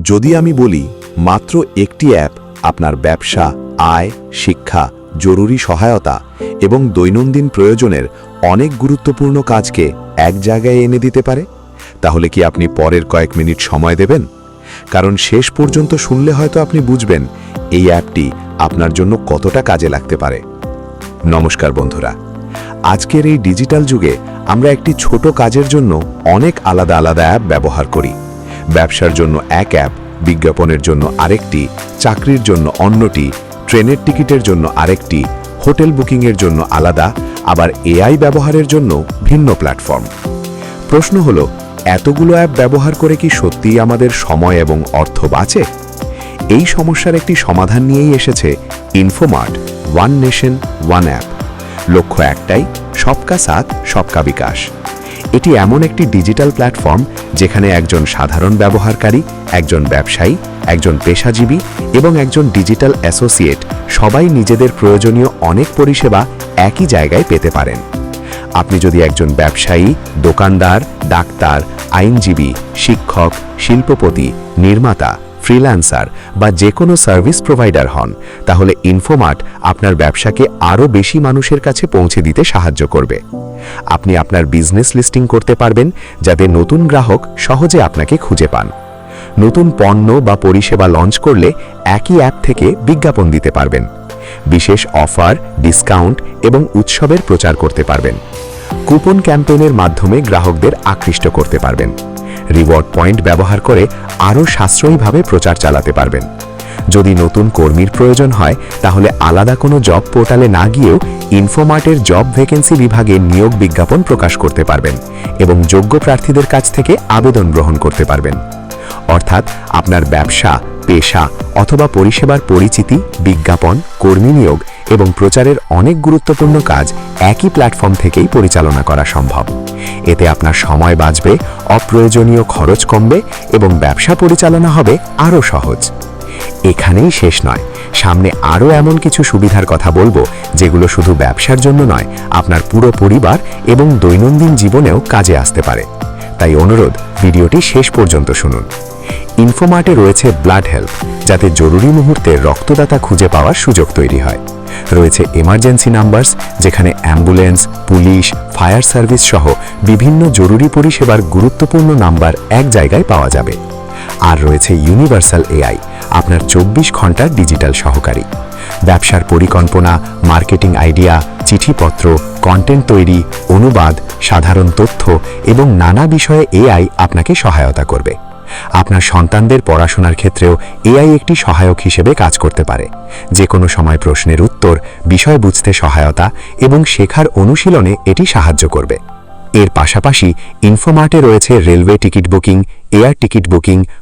যদি আমি বলি মাত্র একটি অ্যাপ আপনার ব্যবসা, আয়, শিক্ষা, জরুরি সহায়তা এবং দৈনন্দিন প্রয়োজনের অনেক গুরুত্বপূর্ণ কাজকে এক জায়গায় এনে দিতে পারে, তাহলে কি আপনি পরের কয়েক মিনিট সময় দেবেন? কারণ শেষ পর্যন্ত শুনলে হয়তো আপনি বুঝবেন এই অ্যাপটি আপনার জন্য কতটা কাজে লাগতে পারে। নমস্কার বন্ধুরা, আজকের এই ডিজিটাল যুগে আমরা একটি ছোট কাজের জন্য অনেক আলাদা আলাদা অ্যাপ ব্যবহার করি। ব্যবসার জন্য এক অ্যাপ, বিজ্ঞাপনের জন্য আরেকটি, চাকরির জন্য অন্যটি, ট্রেনের টিকিটের জন্য আরেকটি, হোটেল বুকিংয়ের জন্য আলাদা, আবার এআই ব্যবহারের জন্য ভিন্ন প্ল্যাটফর্ম। প্রশ্ন হলো, এতগুলো অ্যাপ ব্যবহার করে কি সত্যিই আমাদের সময় এবং অর্থ বাঁচে? এই সমস্যার একটি সমাধান নিয়েই এসেছে Infomart, one nation one app. লক্ষ্য একটাই, সবকা সাথ সবকা বিকাশ। এটি এমন একটি ডিজিটাল প্ল্যাটফর্ম যেখানে একজন সাধারণ ব্যবহারকারী, একজন ব্যবসায়ী, একজন পেশাজীবী এবং একজন ডিজিটাল অ্যাসোসিয়েট সবাই নিজেদের প্রয়োজনীয় অনেক পরিষেবা একই জায়গায় পেতে পারেন। আপনি যদি একজন ব্যবসায়ী, দোকানদার, ডাক্তার, আইনজীবী, শিক্ষক, শিল্পপতি, নির্মাতা, ফ্রিল্যান্সার বা যে কোনো সার্ভিস প্রোভাইডার হন, তাহলে ইনফোমার্ট আপনার ব্যবসাকে আরও বেশি মানুষের কাছে পৌঁছে দিতে সাহায্য করবে। আপনি আপনার বিজনেস লিস্টিং করতে পারবেন যাতে নতুন গ্রাহক সহজে আপনাকে খুঁজে পান। নতুন পণ্য বা পরিষেবা লঞ্চ করলে একই অ্যাপ থেকে বিজ্ঞাপন দিতে পারবেন। বিশেষ অফার, ডিসকাউন্ট এবং উৎসবের প্রচার করতে পারবেন। কুপন ক্যাম্পেইনের মাধ্যমে গ্রাহকদের আকৃষ্ট করতে পারবেন। রিওয়ার্ড পয়েন্ট ব্যবহার করে আরও সাশ্রয়ীভাবে প্রচার চালাতে পারবেন। যদি নতুন কর্মীর প্রয়োজন হয়, তাহলে আলাদা কোনো জব পোর্টালে না গিয়েও ইনফোমার্টের জব ভ্যাকেন্সি বিভাগে নিয়োগ বিজ্ঞাপন প্রকাশ করতে পারবেন এবং যোগ্য প্রার্থীদের কাছ থেকে আবেদন গ্রহণ করতে পারবেন। অর্থাৎ আপনার ব্যবসা, পেশা অথবা পরিষেবার পরিচিতি, বিজ্ঞাপন, কর্মী নিয়োগ এবং প্রচারের অনেক গুরুত্বপূর্ণ কাজ একই প্ল্যাটফর্ম থেকেই পরিচালনা করা সম্ভব। এতে আপনার সময় বাঁচবে, অপ্রয়োজনীয় খরচ কমবে এবং ব্যবসা পরিচালনা হবে আরও সহজ। এখানেই শেষ নয়, সামনে আরও এমন কিছু সুবিধার কথা বলবো যেগুলো শুধু ব্যবসার জন্য নয়, আপনার পুরো পরিবার এবং দৈনন্দিন জীবনেও কাজে আসতে পারে। তাই অনুরোধ, ভিডিওটি শেষ পর্যন্ত শুনুন। ইনফোমার্টে রয়েছে ব্লাড হেল্প, যাতে জরুরি মুহূর্তে রক্তদাতা খুঁজে পাওয়ার সুযোগ তৈরি হয়। রয়েছে এমার্জেন্সি নাম্বারস, যেখানে অ্যাম্বুলেন্স, পুলিশ, ফায়ার সার্ভিস সহ বিভিন্ন জরুরি পরিষেবার গুরুত্বপূর্ণ নাম্বার এক জায়গায় পাওয়া যাবে। আর রয়েছে ইউনিভার্সাল এআই, আপনার 24 ঘন্টার ডিজিটাল সহকারী। ব্যবসার পরিকল্পনা, মার্কেটিং আইডিয়া, চিঠিপত্র, কন্টেন্ট তৈরি, অনুবাদ, সাধারণ তথ্য এবং নানা বিষয়ে এআই আপনাকে সহায়তা করবে। আপনার সন্তানদের পড়াশোনার ক্ষেত্রেও এআই একটি সহায়ক হিসেবে কাজ করতে পারে। যে কোনো সময় প্রশ্নের উত্তর, বিষয় বুঝতে সহায়তা এবং শেখার অনুশীলনে এটি সাহায্য করবে। এর পাশাপাশি ইনফোমার্টে রয়েছে railway ticket booking, air ticket booking,